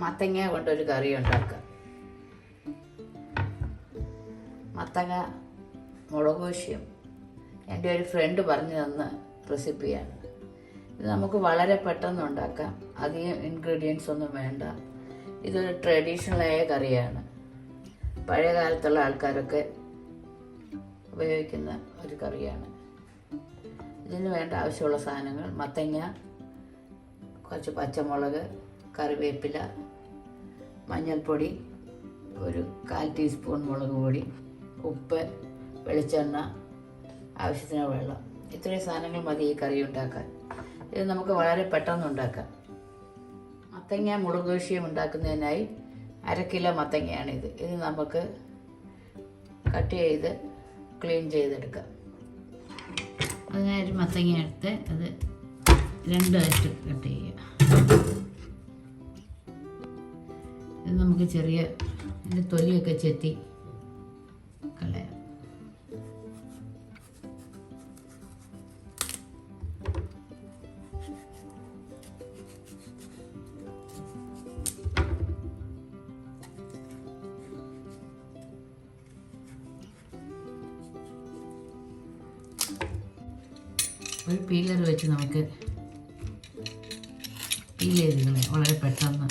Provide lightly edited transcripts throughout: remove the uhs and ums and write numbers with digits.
മത്തങ്ങ കൊണ്ടൊരു കറി ഉണ്ടാക്കാം. മത്തങ്ങ മുളക് ദോശയും എൻ്റെ ഒരു ഫ്രണ്ട് പറഞ്ഞു തന്ന റെസിപ്പിയാണ്. ഇത് നമുക്ക് വളരെ പെട്ടെന്ന് ഉണ്ടാക്കാം, അധികം ഇൻഗ്രീഡിയൻസ് ഒന്നും വേണ്ട. ഇതൊരു ട്രഡീഷണലായ കറിയാണ്. പഴയ കാലത്തുള്ള ആൾക്കാരൊക്കെ ഉപയോഗിക്കുന്ന ഒരു കറിയാണ്. ഇതിന് വേണ്ട ആവശ്യമുള്ള സാധനങ്ങൾ: മത്തങ്ങ, കുറച്ച് പച്ചമുളക്, കറിവേപ്പില, മഞ്ഞൾപ്പൊടി, ഒരു 1/4 ടീസ്പൂൺ മുളക് പൊടി, ഉപ്പ്, വെളിച്ചെണ്ണ, ആവശ്യത്തിന് വെള്ളം. ഇത്രയും സാധനങ്ങൾ മതി ഈ കറി ഉണ്ടാക്കാൻ. ഇത് നമുക്ക് വളരെ പെട്ടെന്ന് ഉണ്ടാക്കാം. മത്തങ്ങ മുളക് ദോശയും ഉണ്ടാക്കുന്നതിനായി 1/2 കിലോ മത്തങ്ങയാണിത്. ഇത് നമുക്ക് കട്ട് ചെയ്ത് ക്ലീൻ ചെയ്തെടുക്കാം. അതിനായിട്ട് മത്തങ്ങ എടുത്ത് അത് 2 ആയിട്ട് കട്ട് ചെയ്യുക. ഇത് നമുക്ക് ഇതിൻ്റെ തൊലിയൊക്കെ ചെത്തി കളയാം. ഒരു പീലർ വെച്ച് നമുക്ക് പീൽ ചെയ്ത് കളയാം വളരെ പെട്ടെന്ന്.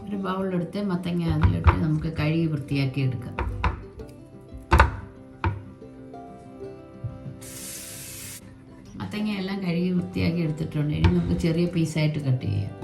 ഒരു ബൗളെടുത്ത് മത്തങ്ങ അതിലിട്ട് നമുക്ക് കഴുകി വൃത്തിയാക്കി എടുക്കാം. മത്തങ്ങ എല്ലാം കഴുകി വൃത്തിയാക്കി എടുത്തിട്ടുണ്ട്. ഇനി നമുക്ക് ചെറിയ പീസായിട്ട് കട്ട് ചെയ്യാം.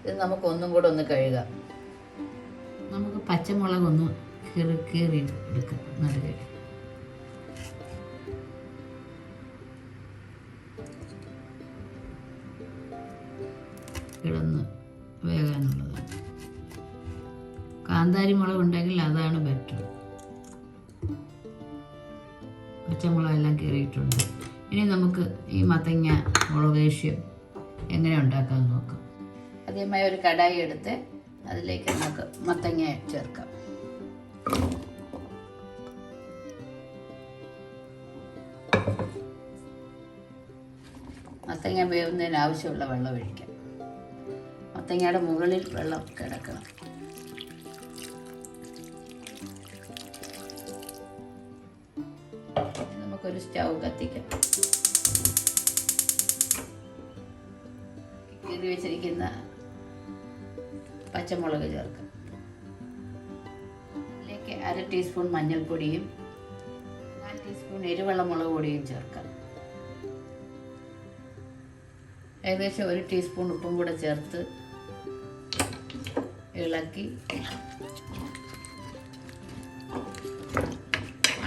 ഇത് നമുക്ക് ഒന്നും കൂടെ ഒന്ന് കഴുകാം. നമുക്ക് പച്ചമുളകൊന്ന് കീറി എടുക്കാം നടുകെ. കിടന്ന് വേകാനുള്ളതാണ്. കാന്താരി മുളക് ഉണ്ടെങ്കിൽ അതാണ് ബെറ്റർ. പച്ചമുളകെല്ലാം കീറിയിട്ടുണ്ട്. ഇനി നമുക്ക് ഈ മത്തങ്ങ മുളകേഷ്യം എങ്ങനെ ഉണ്ടാക്കാൻ നോക്കാം. ആദ്യമായി ഒരു കടായി എടുത്ത് അതിലേക്ക് നമുക്ക് മത്തങ്ങ ചേർക്കാം. മത്തങ്ങ വേവുന്നതിന് ആവശ്യമുള്ള വെള്ളം ഒഴിക്കാം. മത്തങ്ങയുടെ മുകളിൽ വെള്ളം കിടക്കണം. നമുക്കൊരു സ്റ്റൗ കത്തിക്കാം. കീറി വെച്ചിരിക്കുന്ന പച്ചമുളക് ചേർക്കാം. അതിലേക്ക് 1/2 ടീസ്പൂൺ മഞ്ഞൾപ്പൊടിയും 4 ടീസ്പൂൺ എരിവെള്ള മുളക് പൊടിയും ചേർക്കാം. ഏകദേശം 1 ടീസ്പൂൺ ഉപ്പും കൂടെ ചേർത്ത് ഇളക്കി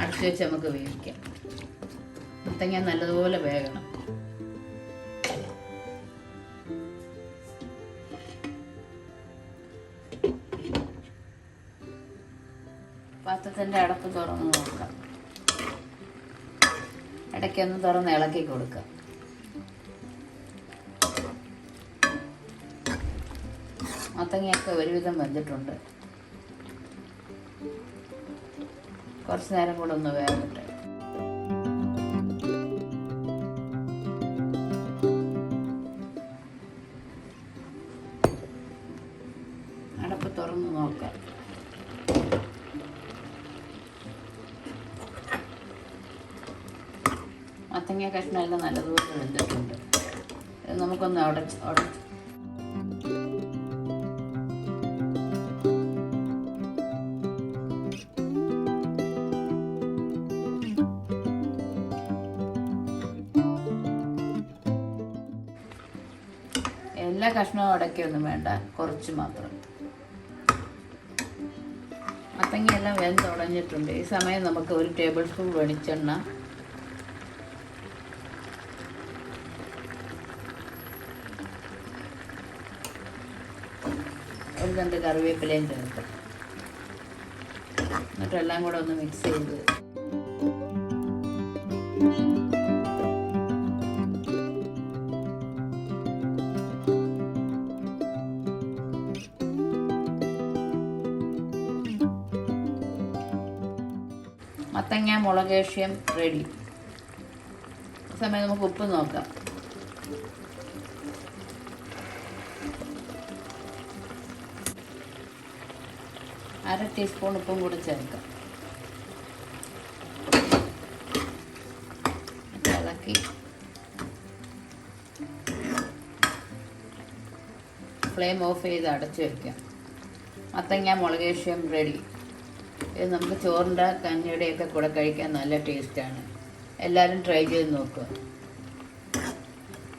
അടച്ചു വെച്ച് നമുക്ക് വേവിക്കാം. മത്തങ്ങ നല്ലതുപോലെ വേകണം. പാത്രത്തിൻ്റെ അടപ്പ് തുറന്ന് നോക്കാം. ഇടയ്ക്കൊന്ന് തുറന്ന് ഇളക്കി കൊടുക്കാം. മത്തങ്ങയൊക്കെ ഒരുവിധം വെന്തിട്ടുണ്ട്. കുറച്ച് നേരം കൂടെ ഒന്ന് വേകട്ടെ. അടപ്പ് തുറന്ന് നോക്കാം. മത്തങ്ങ കഷ്ണമെല്ലാം നല്ലതുപോലെ വെന്തിട്ടുണ്ട്. ഇത് നമുക്കൊന്ന് ഉടച്ച് എല്ലാ കഷ്ണവും ഉടക്കൊന്നും വേണ്ട, കുറച്ച് മാത്രം. മത്തങ്ങയെല്ലാം വെന്തുടഞ്ഞിട്ടുണ്ട്. ഈ സമയം നമുക്ക് 1 ടേബിൾ സ്പൂൺ വെളിച്ചെണ്ണ, 1 തണ്ട് കറിവേപ്പിലയും ചേർക്കാം. എന്നിട്ട് എല്ലാം കൂടെ ഒന്ന് മിക്സ് ചെയ്ത് മത്തങ്ങ മുളകേഷ്യം റെഡി. ഈ സമയം നമുക്ക് ഉപ്പ് നോക്കാം. അര ടീസ്പൂൺ ഉപ്പും കൂടി ചേർക്കാം. ഇളക്കി ഫ്ലെയിം ഓഫ് ചെയ്ത് അടച്ചു വയ്ക്കാം. മത്തങ്ങ മുളകേഷ്യം റെഡി. ഇത് നമുക്ക് ചോറിൻ്റെ കഞ്ഞിയുടെയൊക്കെ കൂടെ കഴിക്കാൻ നല്ല ടേസ്റ്റാണ്. എല്ലാവരും ട്രൈ ചെയ്ത് നോക്കുക.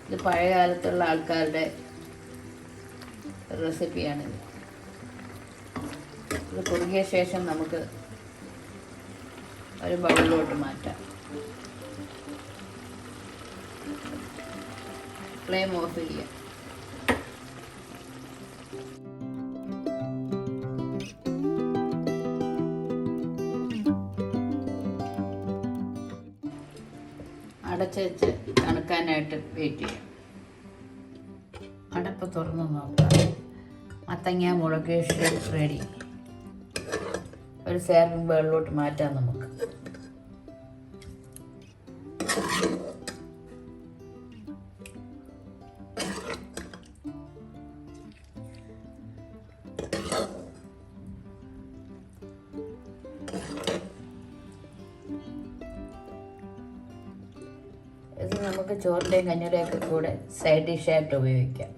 ഇത് പഴയ കാലത്തുള്ള ആൾക്കാരുടെ റെസിപ്പിയാണിത്. ഇത് കുറുകിയ ശേഷം നമുക്ക് ഒരു ബൗളിലോട്ട് മാറ്റാം. ഫ്ലെയിം ഓഫ് ചെയ്യാം. അടച്ച് വെച്ച് തണുക്കാനായിട്ട് വെയിറ്റ് ചെയ്യാം. അടപ്പ് തുറന്ന് നോക്കാം. മത്തങ്ങ മുളകേഷ്യം റെഡി. ഒരു സേർവിംഗ് ബൗളിലോട്ട് മാറ്റാം നമുക്ക്. ഇത് നമുക്ക് ചോറിൻ്റെയും കഞ്ഞിയുടെയൊക്കെ കൂടെ സൈഡ് ഡിഷായിട്ട് ഉപയോഗിക്കാം.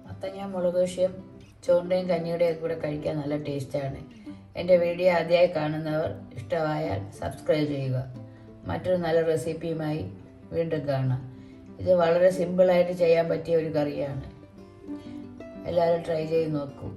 മത്തങ്ങ മുളകേഷ്യം ചോറിൻ്റെയും കഞ്ഞിയുടെയും കൂടെ കഴിക്കാൻ നല്ല ടേസ്റ്റാണ്. എൻ്റെ വീഡിയോ ആദ്യമായി കാണുന്നവർ ഇഷ്ടമായാൽ സബ്സ്ക്രൈബ് ചെയ്യുക. മറ്റൊരു നല്ല റെസിപ്പിയുമായി വീണ്ടും കാണാം. ഇത് വളരെ സിമ്പിളായിട്ട് ചെയ്യാൻ പറ്റിയ ഒരു കറിയാണ്. എല്ലാവരും ട്രൈ ചെയ്ത് നോക്കൂ.